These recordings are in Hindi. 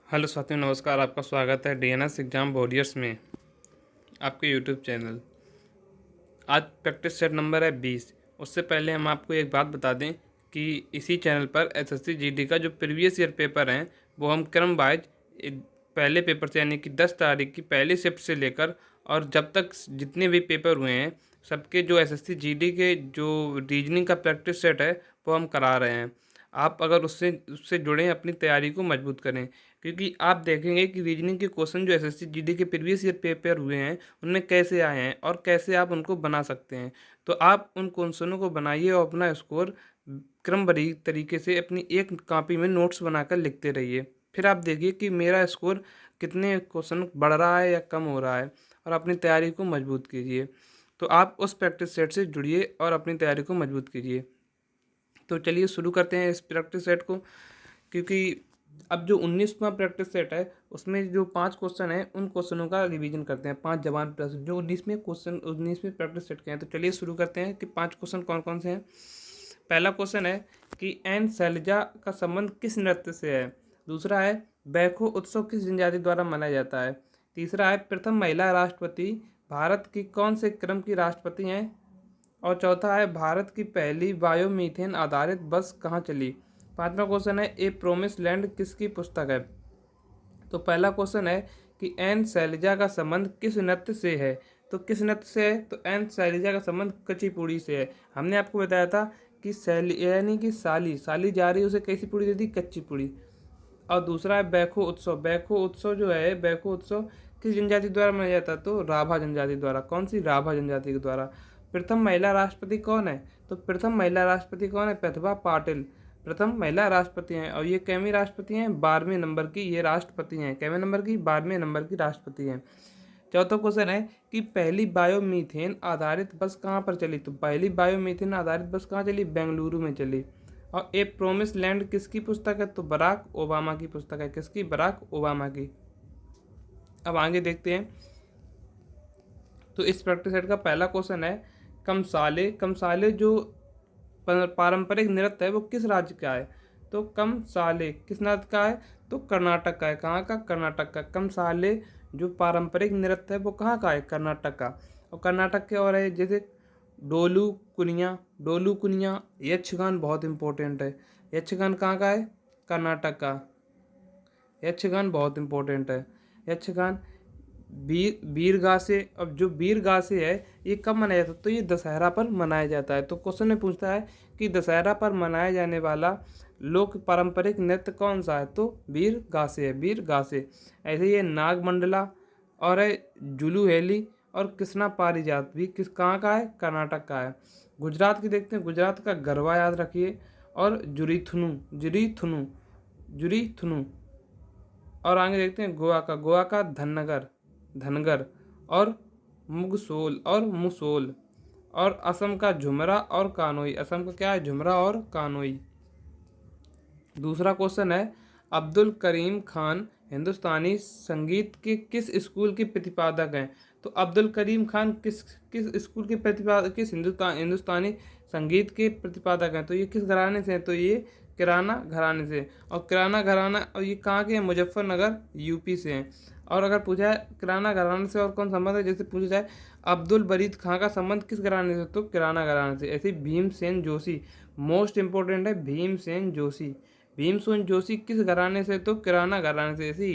हेलो साथियों, नमस्कार। आपका स्वागत है डीएनएस एग्ज़ाम वॉरियर्स में, आपके यूट्यूब चैनल। आज प्रैक्टिस सेट नंबर है 20। उससे पहले हम आपको एक बात बता दें कि इसी चैनल पर एसएससी जीडी का जो प्रीवियस ईयर पेपर हैं वो हम क्रम वाइज पहले पेपर से यानी कि 10 तारीख की पहली शिफ्ट से लेकर और जब तक जितने भी पेपर हुए हैं सबके जो एसएससी जीडी के जो रीजनिंग का प्रैक्टिस सेट है वो हम करा रहे हैं। आप अगर उससे उससे जुड़ें, अपनी तैयारी को मजबूत करें, क्योंकि आप देखेंगे कि रीजनिंग के क्वेश्चन जो एसएससी जीडी के प्रीवियस ईयर पेपर हुए हैं उनमें कैसे आए हैं और कैसे आप उनको बना सकते हैं। तो आप उन क्वेश्चनों को बनाइए और अपना स्कोर क्रमबद्ध तरीके से अपनी एक कॉपी में नोट्स बनाकर लिखते रहिए। फिर आप देखिए कि मेरा स्कोर कितने क्वेश्चन बढ़ रहा है या कम हो रहा है, और अपनी तैयारी को मजबूत कीजिए। तो आप उस प्रैक्टिस सेट से जुड़िए और अपनी तैयारी को मजबूत कीजिए। तो चलिए शुरू करते हैं इस प्रैक्टिस सेट को, क्योंकि अब जो 19वां प्रैक्टिस सेट है उसमें जो 5 क्वेश्चन हैं उन क्वेश्चनों का रिवीजन करते हैं। 5 जवान प्रश्न जो 19वें प्रैक्टिस सेट के हैं। तो चलिए शुरू करते हैं कि 5 क्वेश्चन कौन कौन से हैं। पहला क्वेश्चन है कि एन शैलजा का संबंध किस नृत्य से है। दूसरा है बैखो उत्सव किस जनजाति द्वारा मनाया जाता है। तीसरा है प्रथम महिला राष्ट्रपति भारत की कौन से क्रम की राष्ट्रपति हैं। और चौथा है भारत की पहली बायोमीथेन आधारित बस कहाँ चली। पांचवा क्वेश्चन है ए प्रोमिस लैंड किसकी पुस्तक है। तो पहला क्वेश्चन है कि एन शैलजा का संबंध किस नृत्य से है। तो किस नृत्य से है, तो एन शैलजा का संबंध कुचिपुड़ी से है। हमने आपको बताया था कि शैली यानी कि साली साली जा रही है, उसे कैसी पुड़ी दे दी, कच्ची पुड़ी। और दूसरा है बैखो उत्सव। बैखो उत्सव जो है, बैखो उत्सव किस जनजाति द्वारा मनाया जाता है, तो राभा जनजाति द्वारा। कौन सी, राभा जनजाति के द्वारा। प्रथम महिला राष्ट्रपति कौन है, तो प्रथम महिला राष्ट्रपति कौन है, प्रतिभा पाटिल प्रथम महिला राष्ट्रपति हैं। और ये कैमी राष्ट्रपति हैं, 12वें नंबर की ये राष्ट्रपति हैं। कैवें नंबर की, 12वें नंबर की राष्ट्रपति हैं। चौथा क्वेश्चन है कि पहली बायोमीथेन आधारित बस कहाँ पर चली। तो पहली बायोमीथेन आधारित बस कहाँ चली, बेंगलुरु में चली। और ए प्रोमिस लैंड किसकी पुस्तक है, तो बराक ओबामा की पुस्तक है। किसकी, बराक ओबामा की। अब आगे देखते हैं। तो इस प्रैक्टिस सेट का पहला क्वेश्चन है कमसाले। कमसाले जो पारंपरिक नृत्य है वो किस राज्य का है। तो कमसाले किस राज्य का है, तो कर्नाटक का है। कहाँ का, कर्नाटक का। कमसाले जो पारंपरिक नृत्य है वो कहाँ का है, कर्नाटक का। और कर्नाटक के और है जैसे डोलू कुनिया। डोलू कुनिया, यक्षगान बहुत इंपॉर्टेंट है। यक्षगान कहाँ का है, कर्नाटक का। यक्षगान बहुत इंपॉर्टेंट है। यक्षगान वीरगासे। अब जो वीरगासे है ये कब मनाया जाता है, तो ये दशहरा पर मनाया जाता है। तो क्वेश्चन में पूछता है कि दशहरा पर मनाया जाने वाला लोक पारंपरिक नृत्य कौन सा है, तो वीरगासे है, वीरगासे। ऐसे ये नागमंडला और है जुलूहेली और कृष्णा पारिजात भी किस कहाँ का है, कर्नाटक का है। गुजरात की देखते हैं। गुजरात का गरबा याद रखिए, और जुरीथुनु, जुरीथुनु, जुरीथुनु। और आगे देखते हैं गोवा का। गोवा का धनगर, धनगर और मुगसोल और मुसोल। और असम का झुमरा और कानोई। असम का क्या है, झुमरा और कानोई। दूसरा क्वेश्चन है अब्दुल करीम खान हिंदुस्तानी संगीत के किस स्कूल के प्रतिपादक हैं। तो अब्दुल करीम खान किस किस स्कूल के प्रतिपादक, किस हिंदुस्तानी संगीत के प्रतिपादक हैं। तो ये किस घराने से हैं, तो ये किराना घराने से। और किराना घराना, और ये कहाँ के हैं, मुजफ्फरनगर यूपी से हैं। और अगर पूछा है किराना घराने से और कौन संबंध है, जैसे पूछा जाए अब्दुल बरीद खां का संबंध किस घराने से, तो किराना घराने से। ऐसे भीमसेन जोशी, मोस्ट इंपॉर्टेंट है भीमसेन जोशी। भीमसेन जोशी किस घराने से, तो किराना घराने से। ऐसे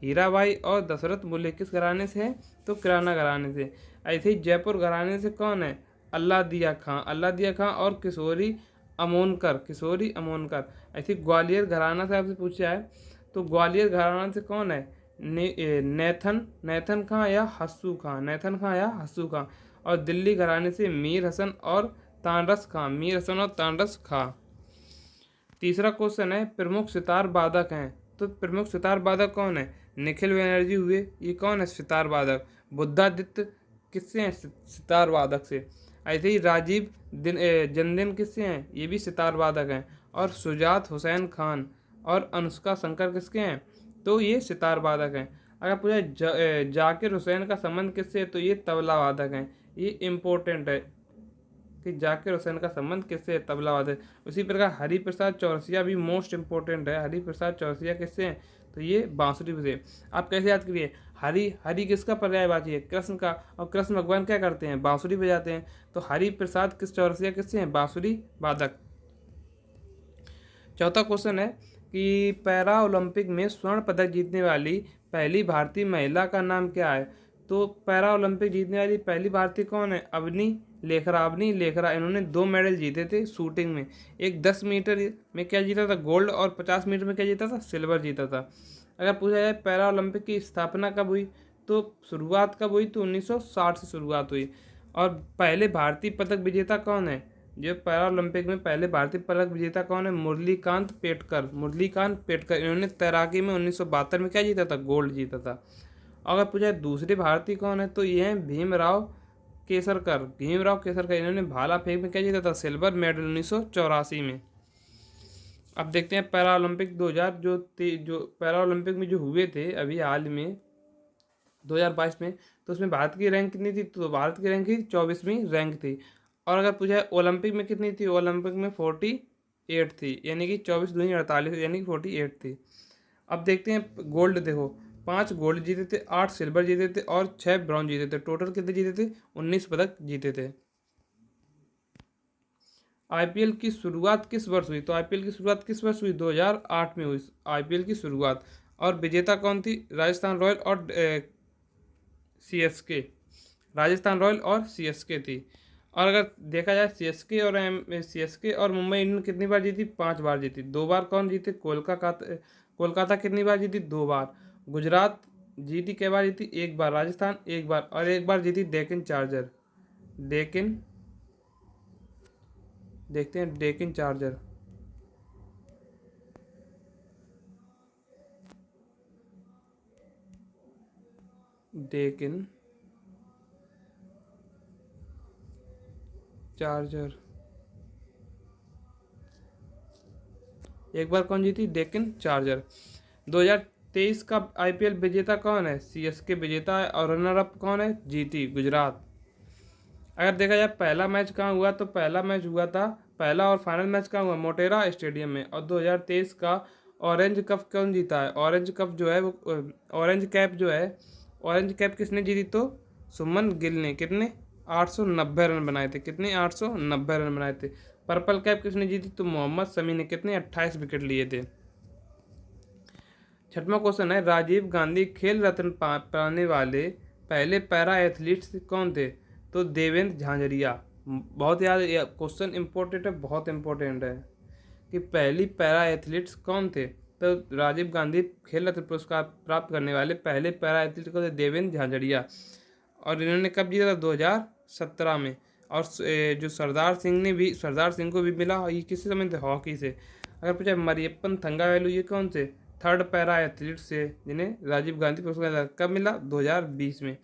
हीराबाई और दशरथ बुल्ले किस घराने से है, तो किराना घराने से। ऐसे ही जयपुर घराने से कौन है, अल्लादिया खां, अल्लादिया खां और किशोरी अमोनकर, किशोरी अमोनकर। ऐसे ग्वालियर घराना से आपसे पूछा है, तो ग्वालियर घराना से कौन है, नेथन, नेथन खां या हस्सू खां, नेथन खां या हस्सू खां। और दिल्ली घराने से मीर हसन और तानरस खां, मीर हसन और तानरस खां। तीसरा क्वेश्चन है प्रमुख सितार वादक हैं। तो प्रमुख सितार वादक कौन है, निखिल बनर्जी हुए, ये कौन है सितार वादक। बुद्धादित्य किससे हैं, सितार वादक से। ऐसे ही राजीव जन्मदिन किससे हैं, ये भी सितार वादक हैं। और सुजात हुसैन खान और अनुष्का शंकर किसके हैं, तो ये सितार वादक हैं। अगर पूछा जाकिर हुसैन का संबंध किससे है, तो ये तबला वादक हैं। ये इम्पोर्टेंट है, कि जाकिर हुसैन का संबंध किससे है? तबलावाद है। उसी प्रकार हरिप्रसाद चौरसिया भी मोस्ट इंपॉर्टेंट है। हरिप्रसाद चौरसिया किससे हैं? तो ये बांसुरी से। आप कैसे याद करिए, हरि हरि किसका पर्यायवाची है? कृष्ण का। और कृष्ण भगवान क्या करते हैं? बांसुरी बजाते हैं। तो हरिप्रसाद किस चौरसिया किससे हैं? बांसुरी वादक। चौथा क्वेश्चन है कि पैरा ओलंपिक में स्वर्ण पदक जीतने वाली पहली भारतीय महिला का नाम क्या है? तो पैरा ओलंपिक जीतने वाली पहली भारतीय कौन है? अवनी लेखरा। अवनी लेखरा, इन्होंने 2 मेडल जीते थे शूटिंग में। एक 10 मीटर में क्या जीता था? गोल्ड। और 50 मीटर में क्या जीता था? सिल्वर जीता था। अगर पूछा जाए पैरा ओलंपिक की स्थापना कब हुई, तो शुरुआत कब हुई? तो 1960 से शुरुआत हुई। और पहले भारतीय पदक विजेता कौन है? जो पैरा ओलंपिक में पहले भारतीय पदक विजेता कौन है? मुरलीकांत पेटकर। मुरलीकांत पेटकर, इन्होंने तैराकी में 1972 में क्या जीता था? गोल्ड जीता था। अगर पूछा दूसरे भारतीय कौन है, तो ये हैं भीमराव केसरकर। भीमराव केसरकर, इन्होंने भाला फेंक में क्या जीता था? सिल्वर मेडल 1984 में। अब देखते हैं पैरा ओलंपिक 2000 जो पैरा ओलंपिक में जो हुए थे अभी हाल में 2022 में, तो उसमें भारत की रैंक कितनी थी? तो भारत की रैंक 24वीं रैंक थी। और अगर पूछा है ओलंपिक में कितनी थी? ओलंपिक में 48 थी, यानी कि 24 दूनी 48, यानी कि 48 थी। अब देखते हैं गोल्ड। देखो 5 गोल्ड जीते थे, 8 सिल्वर जीते थे और 6 ब्रॉन्ज जीते थे। टोटल कितने जीते थे? 19 पदक जीते थे। आईपीएल की शुरुआत किस वर्ष हुई? तो आईपीएल की शुरुआत किस वर्ष हुई? 2008 में हुई आईपीएल की शुरुआत। और विजेता कौन थी? राजस्थान रॉयल और सीएसके। राजस्थान रॉयल और सीएसके थी। और अगर देखा जाए सीएसके और मुंबई इंडियंस कितनी बार जीती? 5 बार जीती। 2 बार कौन जीते? कोलकाता कितनी बार जीती? 2 बार। गुजरात जीती कै बार जीती? 1 बार। राजस्थान 1 बार। और 1 बार जीती डेक्कन चार्जर। डेक्कन, देखते हैं डेक्कन चार्जर। डेक्कन चार्जर 1 बार कौन जीती? डेक्कन चार्जर। 2023 का आईपीएल विजेता कौन है? सीएसके विजेता है। और रनर अप कौन है? जीती गुजरात। अगर देखा जाए पहला मैच कहाँ हुआ, तो पहला मैच हुआ था, पहला और फाइनल मैच कहाँ हुआ? मोटेरा स्टेडियम में। और 2023 का ऑरेंज कप कौन जीता है? ऑरेंज कप जो है वो ऑरेंज कैप जो है, ऑरेंज कैप किसने जीती? तो सुमन गिल ने। कितने? 890 रन बनाए थे। कितने? 890 रन बनाए थे। पर्पल कैप किसने जीती? तो मोहम्मद शमी ने। कितने? 28 विकेट लिए थे। छठवां क्वेश्चन है, राजीव गांधी खेल रत्न पाने वाले पहले पैरा एथलीट्स कौन थे? तो देवेंद्र झांझरिया। बहुत याद, क्वेश्चन इंपॉर्टेंट है, बहुत इंपॉर्टेंट है कि पहली पैरा एथलीट्स कौन थे? तो राजीव गांधी खेल रत्न पुरस्कार प्राप्त करने वाले पहले पैरा एथलीट को थे देवेंद्र झांझरिया। और इन्होंने कब जीता था? 2017 में। और जो सरदार सिंह को भी मिला। ये किससे संबंधित है? हॉकी से। अगर पूछा मरियप्पन थंगावेलु, ये कौन से? थर्ड पैरा एथलीट से जिन्हें राजीव गांधी पुरस्कार कब मिला? 2020 में।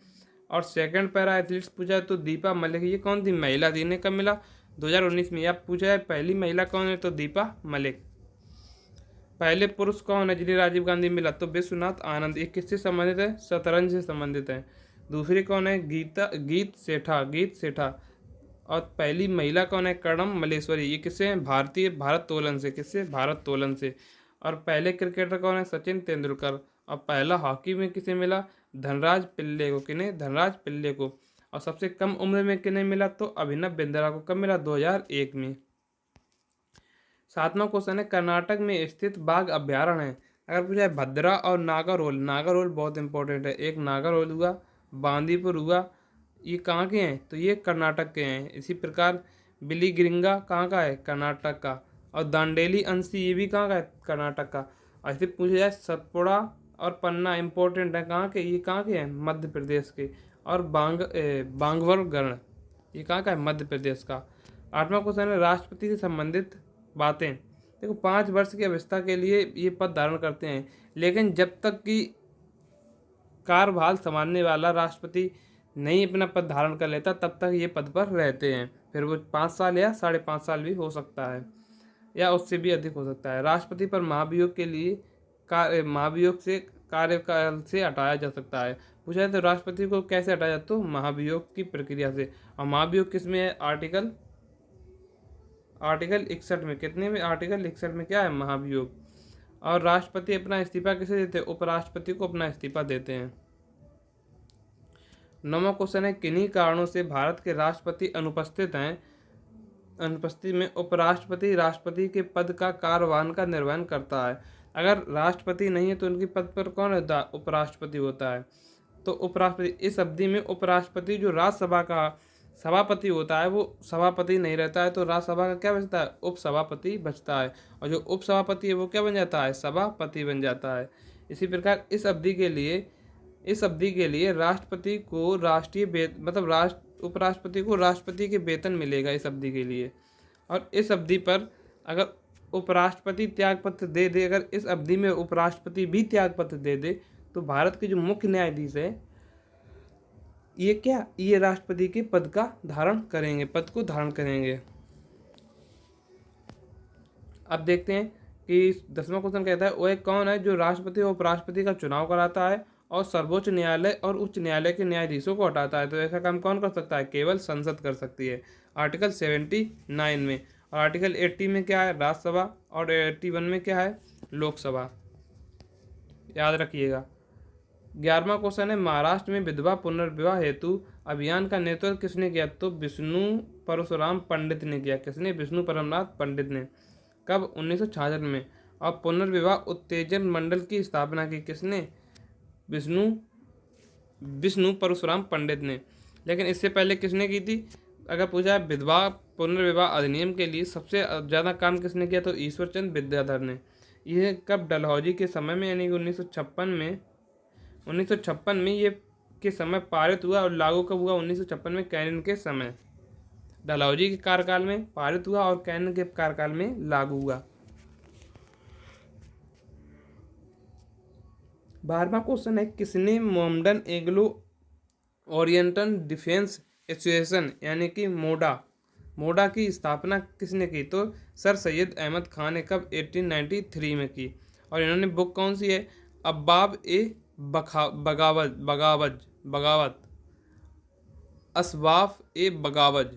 और सेकंड पैरा एथलीट्स पूछा तो दीपा मलिक, ये कौन थी? महिला थी। इन्हें कब मिला? 2019 में। या पूछा है पहली महिला कौन है? तो दीपा मलिक। पहले पुरुष कौन है जिन्हें राजीव गांधी मिला? तो विश्वनाथ आनंद। ये किससे संबंधित है? शतरंज से संबंधित है। दूसरी कौन है? गीत सेठा। और पहली महिला कौन है? कर्णम मल्लेश्वरी। ये किससे है? भारतोलन से। किससे? भारतोलन से। और पहले क्रिकेटर कौन है? सचिन तेंदुलकर। और पहला हॉकी में किसे मिला? धनराज पिल्ले को। किन्हें? धनराज पिल्ले को। और सबसे कम उम्र में किन्हें मिला? तो अभिनव बिंद्रा को। कब मिला? 2001 में। 7वां क्वेश्चन है, कर्नाटक में स्थित बाघ अभ्यारण्य है। अगर पूछा है भद्रा और नागरहोल। नागरहोल बहुत इंपॉर्टेंट है। एक नागरहोल हुआ, बांदीपुर हुआ, ये कहाँ के हैं? तो ये कर्नाटक के हैं। इसी प्रकार बिलीगिरिंगा कहाँ का है? कर्नाटक का। और दांडेली अंशी, ये भी कहाँ का है? कर्नाटक का। ऐसे पूछा जाए सतपुड़ा और पन्ना इंपॉर्टेंट है, कहाँ के? ये कहाँ के हैं? मध्य प्रदेश के। और बांगवरगढ़, ये कहाँ का है? मध्य प्रदेश का। 8वां क्वेश्चन है, राष्ट्रपति से संबंधित बातें। देखो 5 वर्ष की अवस्था के लिए ये पद धारण करते हैं, लेकिन जब तक कि कार्यभार संभालने वाला राष्ट्रपति नहीं अपना पद धारण कर लेता तब तक ये पद पर रहते हैं। फिर वो 5 साल या 5.5 साल भी हो सकता है, या उससे भी अधिक हो सकता है। राष्ट्रपति पर महाभियोग के लिए महाभियोग से कार्यकाल से हटाया जा सकता है। पूछा है तो राष्ट्रपति को कैसे हटाया जाता? तो महाभियोग की प्रक्रिया से। और महाभियोग किस में है? आर्टिकल आर्टिकल 61 में, कितने में, आर्टिकल 61 में क्या है, महाभियोग। और राष्ट्रपति अपना इस्तीफा किसे देते हैं, उपराष्ट्रपति को अपना इस्तीफा देते हैं। 9वां क्वेश्चन है, किन्हीं कारणों से भारत के राष्ट्रपति अनुपस्थित हैं, अनुपस्थिति में उपराष्ट्रपति राष्ट्रपति के पद का कार्यभार का निर्वहन करता है। अगर राष्ट्रपति नहीं है तो उनके पद पर कौन होता है, उपराष्ट्रपति होता है। तो उपराष्ट्रपति, इस अवधि में उपराष्ट्रपति जो राज्यसभा का सभापति होता है वो सभापति नहीं रहता है, तो राज्यसभा का क्या बचता है, उपसभापति बचता है, और जो उपसभापति है वो क्या बन जाता है, सभापति बन जाता है। इसी प्रकार इस अवधि के लिए राष्ट्रपति को उपराष्ट्रपति को राष्ट्रपति के वेतन मिलेगा इस अवधि के लिए। और इस अवधि पर अगर उपराष्ट्रपति त्यागपत्र दे दे, अगर इस अवधि में उपराष्ट्रपति भी त्यागपत्र दे दे, तो भारत के जो मुख्य न्यायाधीश है ये राष्ट्रपति के पद को धारण करेंगे। अब देखते हैं कि 10वां क्वेश्चन कहता है, वह कौन है जो राष्ट्रपति और उपराष्ट्रपति का चुनाव कराता है और सर्वोच्च न्यायालय और उच्च न्यायालय के न्यायाधीशों को हटाता है। तो ऐसा काम कौन कर सकता है, केवल संसद कर सकती है, आर्टिकल 79 में। और आर्टिकल 80 में क्या है, राज्यसभा, और 81 में क्या है, लोकसभा, याद रखिएगा। 11वां क्वेश्चन है, महाराष्ट्र में विधवा पुनर्विवाह हेतु अभियान का नेतृत्व किसने किया, तो विष्णु परशुराम पंडित ने किया। किसने, विष्णु परमनाथ पंडित ने। कब, 1966 में। और पुनर्विवाह उत्तेजन मंडल की स्थापना की किसने, विष्णु परशुराम पंडित ने। लेकिन इससे पहले किसने की थी, अगर पूछा है विधवा पुनर्विवाह अधिनियम के लिए सबसे ज़्यादा काम किसने किया, तो ईश्वरचंद विद्याधर ने। यह कब, डलहौजी के समय में, यानी कि 1956 में ये के समय पारित हुआ, और लागू कब हुआ, 1956 में कैनिन के समय। डलहौजी के कार्यकाल में पारित हुआ और कैनिन के कार्यकाल में लागू हुआ। 12वां क्वेश्चन है, किसने Mohammedan Anglo oriental defence association यानी कि मोडा की स्थापना किसने की, तो सर सैयद अहमद खान ने। कब, 1893 में की। और इन्होंने बुक कौन सी है, अब्बाब ए बगावत, असवाफ ए बगावज।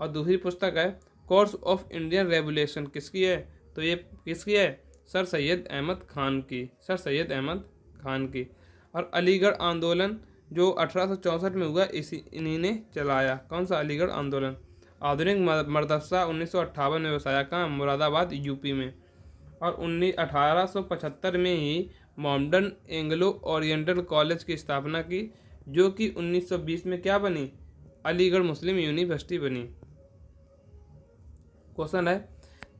और दूसरी पुस्तक है कोर्स ऑफ इंडियन रेवोल्यूशन, किसकी है, तो ये किसकी है, सर सैयद अहमद खान की। और अलीगढ़ आंदोलन जो 1864 में हुआ, इन्हीं ने चलाया। कौन सा, अलीगढ़ आंदोलन। आधुनिक मदरसा 1958 में बसाया, कहाँ, मुरादाबाद, यूपी में। और 1875 में ही मोहम्मडन एंग्लो ओरिएंटल कॉलेज की स्थापना की, जो कि 1920 में क्या बनी, अलीगढ़ मुस्लिम यूनिवर्सिटी बनी। क्वेश्चन है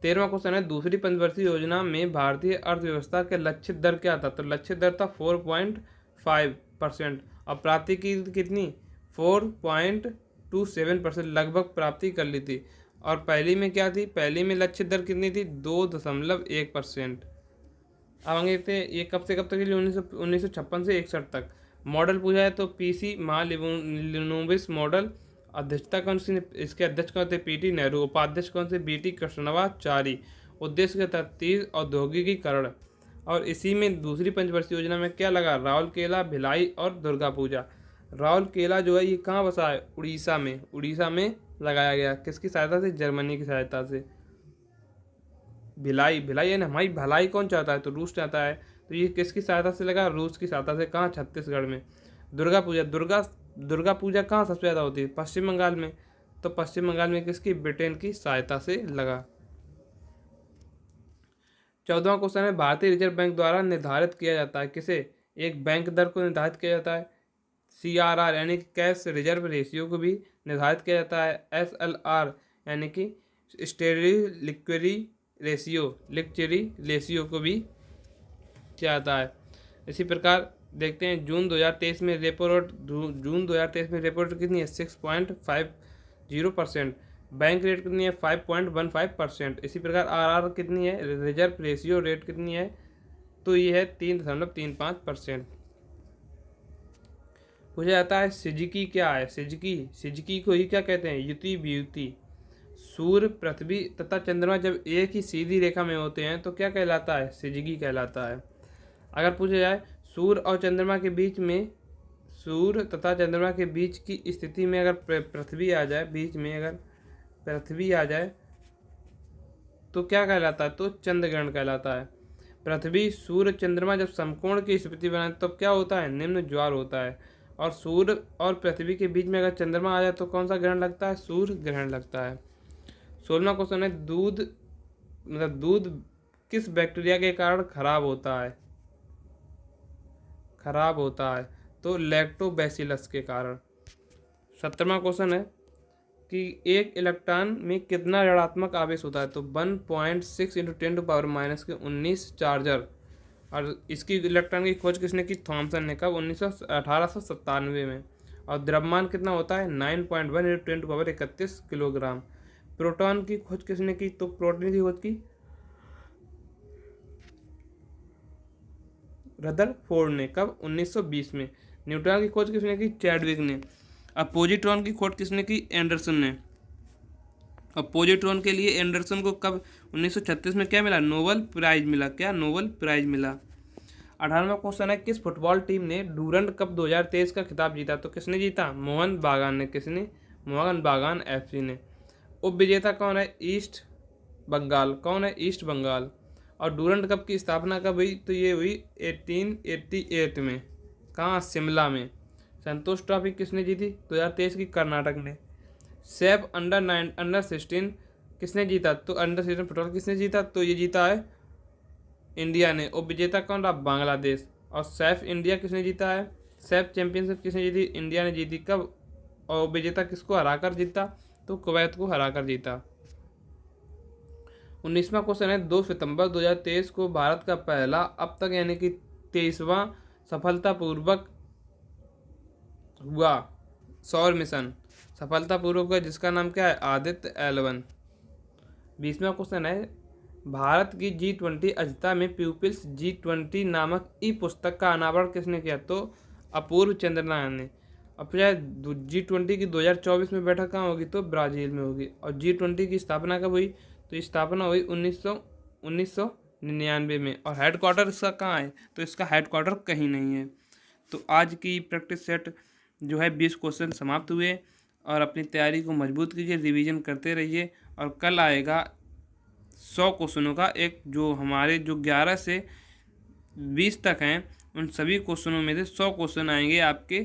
13वां क्वेश्चन है, दूसरी पंचवर्षीय योजना में भारतीय अर्थव्यवस्था के लक्षित दर क्या था, तो लक्षित दर था 4.5%, और प्राप्ति की कितनी, 4.27%, लगभग प्राप्ति कर ली थी। और पहली में क्या थी, पहली में लक्षित दर कितनी थी, 2.1%। अब आगे देखते हैं ये कब से कब तक के लिए, 1956 से 61 तक। मॉडल पूछा है तो पीसी महालिनोबिस मॉडल। अध्यक्षता कौन सी, इसके अध्यक्ष कौन थे, पीटी नेहरू। उपाध्यक्ष कौन से, बीटी कृष्णमाचारी। उद्देश्य के तहत तेज औद्योगिकीकरण। और इसी में दूसरी पंचवर्षीय योजना में क्या लगा, राउरकेला, भिलाई और दुर्गा पूजा। राउरकेला जो है ये कहाँ बसा है, उड़ीसा में लगाया गया, किसकी सहायता से, जर्मनी की सहायता से। भिलाई यानी हमारी भलाई कौन चाहता है, तो रूस चाहता है, तो ये किसकी सहायता से लगा, रूस की सहायता से। कहाँ, छत्तीसगढ़ में। दुर्गा पूजा कहाँ सबसे ज़्यादा होती है, पश्चिम बंगाल में, तो पश्चिम बंगाल में किसकी, ब्रिटेन की सहायता से लगा। 14वां क्वेश्चन है, भारतीय रिजर्व बैंक द्वारा निर्धारित किया जाता है, किसे, एक बैंक दर को निर्धारित किया जाता है, CRR यानी कि कैश रिजर्व रेशियो को भी निर्धारित किया जाता है, SLR यानी कि स्टेडी लिक्विडिटी रेशियो को भी किया जाता है। इसी प्रकार देखते हैं जून 2023 में रेपो रेट कितनी है, 6.50%। बैंक रेट कितनी है, 5.15%। इसी प्रकार RR कितनी है, रिजर्व रेशियो रेट कितनी है, तो ये है 3.35%। पूछा जाता है सिजकी क्या है, सिजकी को ही क्या कहते हैं, युति वियुति। सूर्य, पृथ्वी तथा चंद्रमा जब एक ही सीधी रेखा में होते हैं तो क्या कहलाता है, सिजकी कहलाता है। अगर पूछा जाए सूर्य और चंद्रमा के बीच में, सूर्य तथा चंद्रमा के बीच की स्थिति में अगर पृथ्वी आ जाए, बीच में अगर पृथ्वी आ जाए तो क्या कहलाता है, तो चंद्र ग्रहण कहलाता है। पृथ्वी सूर्य चंद्रमा जब समकोण की स्थिति बनाए तब क्या होता है, निम्न ज्वार होता है। और सूर्य और पृथ्वी के बीच में अगर चंद्रमा आ जाए तो कौन सा ग्रहण लगता है, सूर्य ग्रहण लगता है। 16वां क्वेश्चन है, दूध किस बैक्टीरिया के कारण खराब होता है, तो लैक्टोबैसिलस के कारण। 17वां क्वेश्चन है कि एक इलेक्ट्रॉन में कितना ऋणात्मक आवेश होता है, तो 1.6 × 10⁻⁻19 चार्जर। और इसकी इलेक्ट्रॉन की खोज किसने की, थॉमसन ने। कब, 1897 में। और द्रव्यमान कितना होता है, 9.1 × 10⁻31 किलोग्राम। प्रोटॉन की खोज किसने की, तो प्रोटॉन की खोज की रदरफोर्ड ने। कब, 1920 में। न्यूट्रॉन की खोज किसने की, चैडविक ने। अब पॉजिट्रॉन की खोज किसने की, एंडरसन ने। और पॉजिट्रॉन के लिए एंडरसन को कब, 1936 में क्या मिला, नोबेल प्राइज मिला। क्या, नोबेल प्राइज मिला। 18वां क्वेश्चन है, किस फुटबॉल टीम ने डूरंड कप 2023 का खिताब जीता, तो किसने जीता, मोहन बागान ने। किसने, मोहन बागान FC ने। उप विजेता कौन है, ईस्ट बंगाल। कौन है, ईस्ट बंगाल। और डूरंड कप की स्थापना कब हुई, तो ये हुई 1888 में। कहाँ, शिमला में। संतोष ट्रॉफी किसने जीती, 2023 की, कर्नाटक ने। सेफ अंडर 16 किसने जीता, तो अंडर 16 फुटबॉल किसने जीता, तो ये जीता है इंडिया ने। उप विजेता कौन रहा, बांग्लादेश। और सैफ इंडिया किसने जीता है, सैफ चैंपियनशिप किसने जीती, इंडिया ने जीती। कब, और उप विजेता किसको हराकर जीता, तो कुवैत को हराकर जीता। 19वां क्वेश्चन है, 2 सितंबर 2023 को भारत का पहला अब तक यानी कि 23वां सफलतापूर्वक हुआ सौर मिशन सफलतापूर्वक हुआ, जिसका नाम क्या है, आदित्य L1। 20वां क्वेश्चन है, भारत की G20 अध्यक्षता में पीपुल्स G20 नामक पुस्तक का अनावरण किसने किया, तो अपूर्व चंद्र नारायण ने। अब G20 की 2024 में बैठक कहाँ होगी, तो ब्राज़ील में होगी। और G20 की स्थापना कब हुई, तो स्थापना हुई 1999 में। और हेडक्वार्टर इसका कहाँ है, तो इसका हेडक्वार्टर कहीं नहीं है। तो आज की प्रैक्टिस सेट जो है 20 क्वेश्चन समाप्त हुए। और अपनी तैयारी को मजबूत कीजिए, रिवीजन करते रहिए। और कल आएगा 100 क्वेश्चनों का एक, जो हमारे जो 11 से 20 तक हैं उन सभी क्वेश्चनों में से 100 क्वेश्चन आएंगे आपके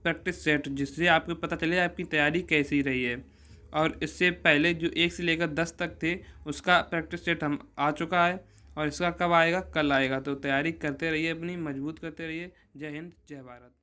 प्रैक्टिस सेट, जिससे आपको पता चले आपकी तैयारी कैसी रही है। और इससे पहले जो 1 से लेकर 10 तक थे उसका प्रैक्टिस सेट हम आ चुका है। और इसका कब आएगा, कल आएगा। तो तैयारी करते रहिए, अपनी मजबूत करते रहिए। जय हिंद, जय भारत।